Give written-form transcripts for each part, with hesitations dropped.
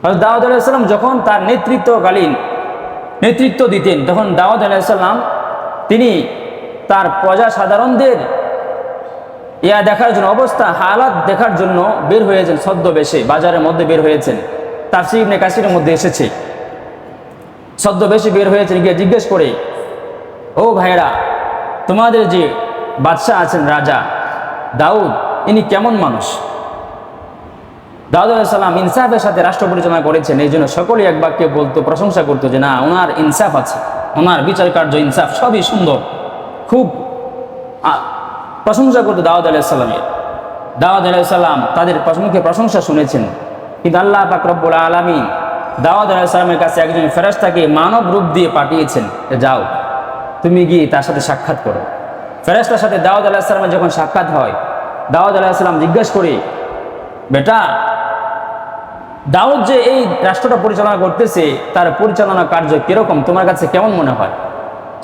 হযরত দাউদ আলাইহিস সালাম যখন তার নেতৃত্ব দিতেন, তখন দাউদ আলাইহিস সালাম তিনি তার প্রজা সাধারণদের দেখার জন্য, অবস্থা হালাত দেখার জন্য বের হয়েছেন ছদ্মবেশে, বাজারের মধ্যে বের হয়েছেন। তাফসীর ইবনে কাসিরের মধ্যে এসেছে, ছদ্মবেশে বের হয়েছেন, গিয়ে জিজ্ঞেস করে, ও ভাইরা, তোমাদের যে বাদশাহ আছেন, রাজা দাউদ, ইনি কেমন মানুষ? দাউদ আলাইহিস সালাম ইনসাফের সাথে রাষ্ট্র পরিচালনা করেছেন, এই জন্য সকলেই এক বাক্যে বলতো, প্রশংসা করতো যে না, ওনার ইনসাফ আছে, ওনার বিচার কার্য, ইনসাফ সবই সুন্দর। খুব প্রশংসা করতো দাউদ আলাইহিস সালামের। দাউদ আলাইহিস সালাম তাদের মুখে প্রশংসা শুনেছেন। কিন্তু আল্লাহ পাক রব্বুল আলামিন দাউদ আলাইহিস সালামের কাছে একজন ফেরেশতাকে মানব রূপ দিয়ে পাঠিয়েছেন, যাও তুমি গিয়ে তার সাথে সাক্ষাৎ করো। ফেরেশতার সাথে দাউদ আলাইহিস সালামের যখন সাক্ষাৎ হয়, দাউদ আলাইহিস সালাম জিজ্ঞেস করে, বেটা, দাউদ যে এই রাষ্ট্রটা পরিচালনা করতেছে, তার পরিচালনা কার্য কিরকম, তোমার কাছে কেমন মনে হয়,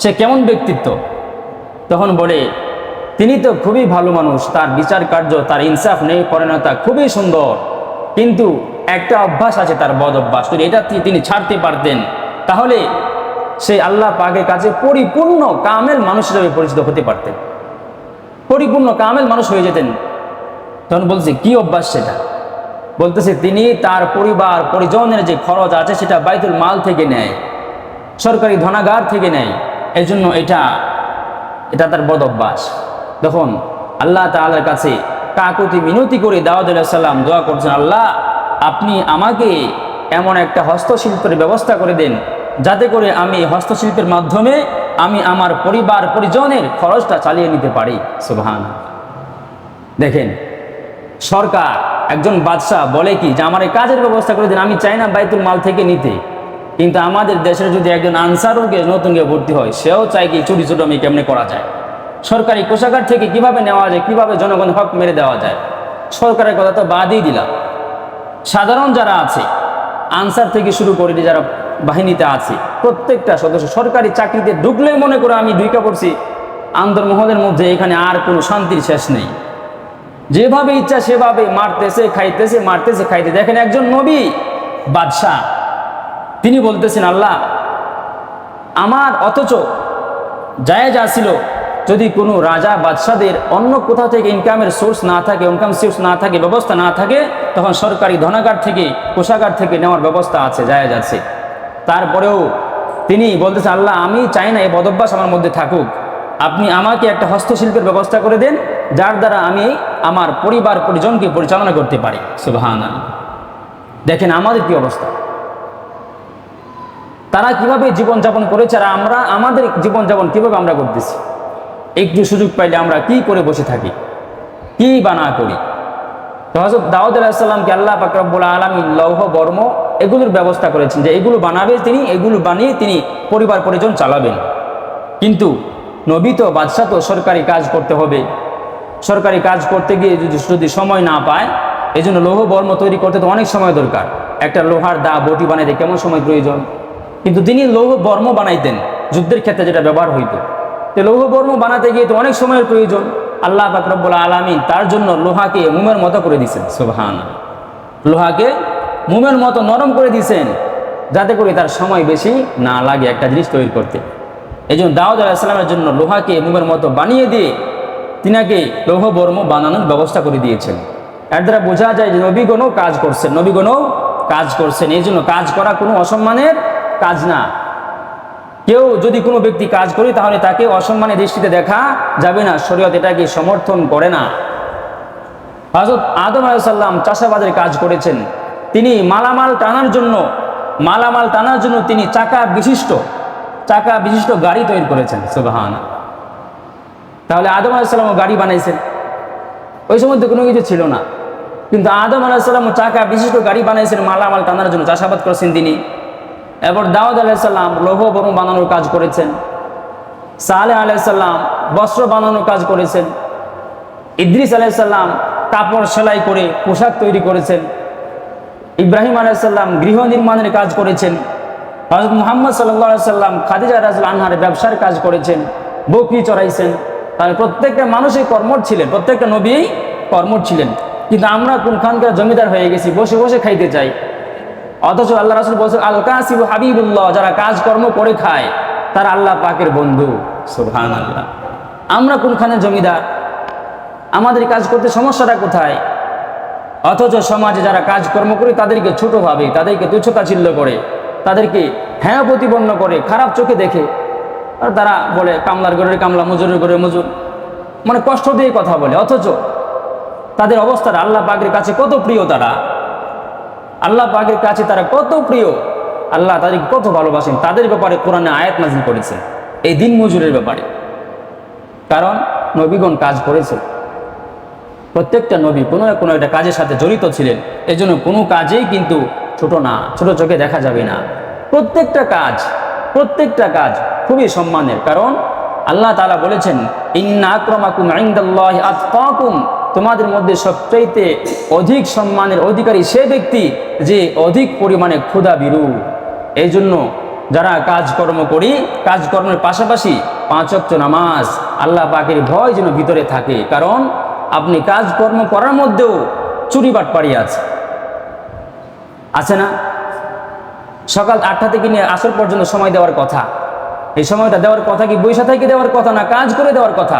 সে কেমন ব্যক্তিত্ব? তখন বলে, তিনি তো খুবই ভালো মানুষ, তার বিচার কার্য, তার ইনসাফ নেই, পরিণতা খুবই সুন্দর, কিন্তু একটা অভ্যাস আছে, তার বদ অভ্যাস। যদি এটা তিনি ছাড়তে পারতেন, তাহলে সে আল্লাহ পাকের কাছে পরিপূর্ণ কামেল মানুষ হিসেবে পরিচিত হতে পারতেন, পরিপূর্ণ কামেল মানুষ হয়ে যেতেন। তখন বলছে, কি অভ্যাস সেটা? বলতেছে, তিনি তার পরিবার পরিজনের যে খরচ আছে সেটা বাইতুল মাল থেকে নেয়, সরকারি ধনাগার থেকে নেয়, এই জন্য এটা তার বদ অভ্যাস। তখন আল্লাহ তাআলার কাছে কাকুতি মিনতি করে দাউদ আলাইহিস সালাম দোয়া করছেন, আল্লাহ, আপনি আমাকে এমন একটা হস্তশিল্পের ব্যবস্থা করে দেন, যাতে করে আমি হস্তশিল্পের মাধ্যমে আমি আমার পরিবার পরিজনের খরচটা চালিয়ে নিতে পারি। সুবহানাল্লাহ। দেখেন, সরকার, একজন বাদশাহ বলে কি যে আমার এই কাজের ব্যবস্থা করে দিন, আমি চাই না বাইতুল মাল থেকে নিতে। কিন্তু আমাদের দেশের যদি একজন আনসারুকে নতুন গিয়ে ভর্তি হয়, সেও চাই কি চুরি চুরি কেমনে করা যায়, সরকারি কোষাগার থেকে কিভাবে নেওয়া যায়, কিভাবে জনগণ হক মেরে দেওয়া যায়। সরকারের কথা তো বাদই দিলাম, সাধারণ যারা আছে, আনসার থেকে শুরু করে যারা বাহিনীতে আছে, প্রত্যেকটা সদস্য সরকারি চাকরিতে ঢুকলেই মনে করে আমি ঢুকে পড়ছি আন্দরমহলের মধ্যে, এখানে আর কোনো শান্তির শেষ নেই, যেভাবে ইচ্ছা সেভাবে মারতেছে খাইতেছে, মারতেছে খাইতে। দেখেন, একজন নবী বাদশাহ, তিনি বলতেছেন, আল্লাহ, আমার অথচ জায়েজ আসিল যদি কোনো রাজা বাদশাদের অন্য কোথাও থেকে ইনকামের সোর্স না থাকে, ইনকাম সোর্স না থাকে, ব্যবস্থা না থাকে, তখন সরকারি ধনাগার থেকে, কোষাগার থেকে নেওয়ার ব্যবস্থা আছে, জায়েজ আছে। তারপরেও তিনি বলতেছেন, আল্লাহ, আমি চাই না এই বদভ্যাস আমার মধ্যে থাকুক, আপনি আমাকে একটা হস্তশিল্পের ব্যবস্থা করে দেন, যার দ্বারা আমি আমার পরিবার পরিজনকে পরিচালনা করতে পারি। সুবহানাল্লাহ। দেখেন আমাদের কি অবস্থা, তারা কিভাবে জীবনযাপন করেছে, আর আমরা আমাদের জীবনযাপন কিভাবে আমরা করতেছি। একটু সুযোগ পাইলে আমরা কি করে বসে থাকি, কি বা না করি। তো হযরত দাউদ আলাইহিস সালামকে আল্লাহ পাক রব্বুল আলামিন লৌহ বর্ম এগুলোর ব্যবস্থা করেছেন, যে এগুলো বানাবে তিনি, এগুলো বানিয়ে তিনি পরিবার পরিজন চালাবেন। কিন্তু নবী তো, বাদশাহ তো, সরকারি কাজ করতে হবে, সরকারি কাজ করতে গিয়ে যদি সময় না পায়, এই জন্য লৌহ বর্ম তৈরি করতে তো অনেক সময় দরকার। একটা লোহার দা বটি বানাইতে কেমন সময় প্রয়োজন, কিন্তু তিনি লৌহ বর্ম বানাইতেন, যুদ্ধের ক্ষেত্রে যেটা ব্যবহার হইতো। তো লৌহ বর্ম বানাতে গিয়ে তো অনেক সময়ের প্রয়োজন। আল্লাহ পাক রব্বুল আলামিন তার জন্য লোহাকে মোমের মতো করে দিয়েছেন। সুবহানাল্লাহ। লোহাকে মোমের মতো নরম করে দিয়েছেন, যাতে করে তার সময় বেশি না লাগে একটা জিনিস তৈরি করতে। এই জন্য দাউদ আলাইহিস সালামের জন্য লোহাকে মোমের মতো বানিয়ে দিয়ে তিনাকে লৌহ বর্ম বানানোর ব্যবস্থা করে দিয়েছেন। এর দ্বারা বোঝা যায় যে নবীগণও কাজ করছেন, নবীগণও কাজ করছেন। এই জন্য কাজ করা কোনো অসম্মানের কাজ না। কেউ যদি কোনো ব্যক্তি কাজ করে, তাহলে তাকে অসম্মানের দৃষ্টিতে দেখা যাবে না, শরীয়ত এটাকে সমর্থন করে না। হযরত আদম আলাইহিস সালাম চাষাবাদের কাজ করেছেন, তিনি মালামাল টানার জন্য তিনি চাকা বিশিষ্ট গাড়ি তৈরি করেছেন। সুবহানাল্লাহ। তাহলে আদম আলাইহিস সালামও গাড়ি বানাইছেন, ওই সময় তো কোনো কিছু ছিল না, কিন্তু আদম আলাইহিস সালাম চাকা বিশিষ্ট গাড়ি বানাইছেন, মালামাল টানার জন্য চাষাবাদ করেছেন তিনি। এরপর দাউদ আলাইহিস সালাম লৌহ বর্ম বানানোর কাজ করেছেন, সালেহ আলাইহিস সালাম বস্ত্র বানানোর কাজ করেছেন, ইদ্রিস আলাইহিস সালাম কাপড় সেলাই করে পোশাক তৈরি করেছেন, ইব্রাহিম আলাইহিস সালাম গৃহ নির্মাণের কাজ করেছেন, হযরত মুহাম্মদ সাল্লাল্লাহু আলাইহি সাল্লাম খাদিজা রাদিয়াল্লাহু আনহার ব্যবসার কাজ করেছেন, বকরি চড়াইছেন। তাহলে প্রত্যেকটা মানুষই কর্মঠ ছিলেন, প্রত্যেকটা নবীই কর্মঠ ছিলেন। কিন্তু আমরা কোনখানকার জমিদার হয়ে গেছি, বসে বসে খাইতে চাই। অথচ আল্লাহ রাসূল বলছেন আল কাসিবু হাবিবুল্লাহ, যারা কাজকর্ম করে খায় তারা আল্লাহ পাকের বন্ধু। সুবহানাল্লাহ। আমরা কোনখানে জমিদার? আমাদের কাজ করতে সমস্যাটা কোথায়? অথচ সমাজে যারা কাজকর্ম করে তাদেরকে ছোট ভাবে, তাদেরকে তুচ্ছতাচ্ছিল্য করে, তাদেরকে হ্যাঁ প্রতিপন্ন করে, খারাপ চোখে দেখে। আর তারা বলে কামলার ঘরের কামলা, মজুরের ঘরের মজুর, মানে কষ্ট দিয়ে কথা বলে। অথচ তাদের অবস্থাটা আল্লাহ পাকের কাছে কত প্রিয়, তারা আল্লাহ পাকের কাছে তারা কত প্রিয়, আল্লাহ তাদেরকে কত ভালোবাসেন। তাদের ব্যাপারে কোরআনে আয়াত নাযিল করেছেন এই দিন মজুরের ব্যাপারে, কারণ নবীগণ কাজ করেছে। প্রত্যেকটা নবী কোনো না কোনো একটা কাজের সাথে জড়িত ছিলেন। এই জন্য কোনো কাজেই কিন্তু ছোট না, ছোট চোখে দেখা যাবে না। প্রত্যেকটা কাজ খুবই সম্মানের, কারণ আল্লাহ তাআলা বলেছেন ইন্না আকরামাকুম ইনদাল্লাহি আতকাকুম, তোমাদের মধ্যে সবচাইতে অধিক সম্মানের অধিকারী সে ব্যক্তি যে অধিক পরিমাণে ক্ষুধাভীরু। এই জন্য যারা কাজকর্ম করি, কাজকর্মের পাশাপাশি 5 ওয়াক্ত নামাজ, আল্লাহ পাকের ভয় যেন ভিতরে থাকে। কারণ আপনি কাজকর্ম করার মধ্যেও চুরি বাটপাড়ি আছে না? সকাল 8টা থেকে নিয়ে আসর পর্যন্ত সময় দেওয়ার কথা। এই সময়টা দেওয়ার কথা কি বৈশা থেকে দেওয়ার কথা না কাজ করে দেওয়ার কথা?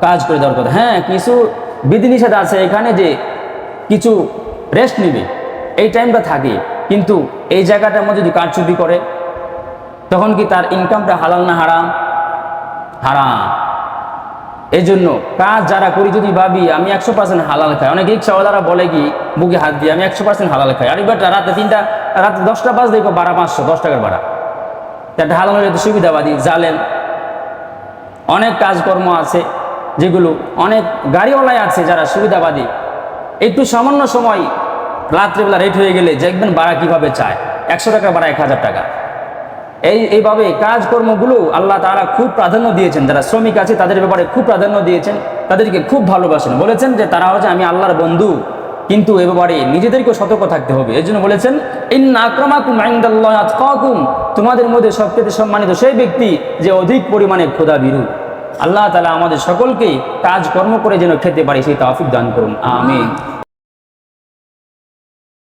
কাজ করে দেওয়ার কথা। হ্যাঁ, কিছু বিধিনিষেধ আছে এখানে যে কিছু রেস্ট নিবে, এই টাইমটা থাকে, কিন্তু এই জায়গাটার মধ্যে যদি কারচুপি করে তখন কি তার ইনকামটা হালাল না হারাম? হারাম। এই জন্য কাজ যারা করি যদি ভাবি আমি 100% হালাল খাই, অনেক রিক্সাওয়ালারা বলে কি বুকে হাত দিয়ে আমি 100% হালাল খাই। আরে বেটা, রাতে 10টা বাজ দেখো ভাড়া 500, 10 টাকার ভাড়া। একটা হালাল হলে তো সুবিধাবাদী জালেম। অনেক কাজকর্ম আছে যেগুলো, অনেক গাড়িওয়ালাই আছে যারা সুবিধাবাদী। একটু সামান্য সময় রাত্রেবেলা রেট হয়ে গেলে দেখবেন ভাড়া কীভাবে চায়, 100 টাকা ভাড়া 1000 টাকা। এইভাবে কাজকর্মগুলো আল্লাহ তাআলা খুব প্রাধান্য দিয়েছেন। যারা শ্রমিক আছে তাদের ব্যাপারে খুব প্রাধান্য দিয়েছেন, তাদেরকে খুব ভালোবাসেন। বলেছেন যে তারা হচ্ছে আমি আল্লাহর বন্ধু, কিন্তু এ ব্যাপারে নিজেদেরকেও সতর্ক থাকতে হবে। এই জন্য বলেছেন ইন্না আকরামাকুম ইনদাল্লাহি আতকাকুম, তোমাদের মধ্যে সবচেয়ে সম্মানিত সেই ব্যক্তি যে অধিক পরিমাণে ক্ষুধাভীরু। আল্লাহ তাআলা আমাদের সকলকে কাজকর্ম করে যেন খেতে পারি সেই তৌফিক দান করুন, আমিন।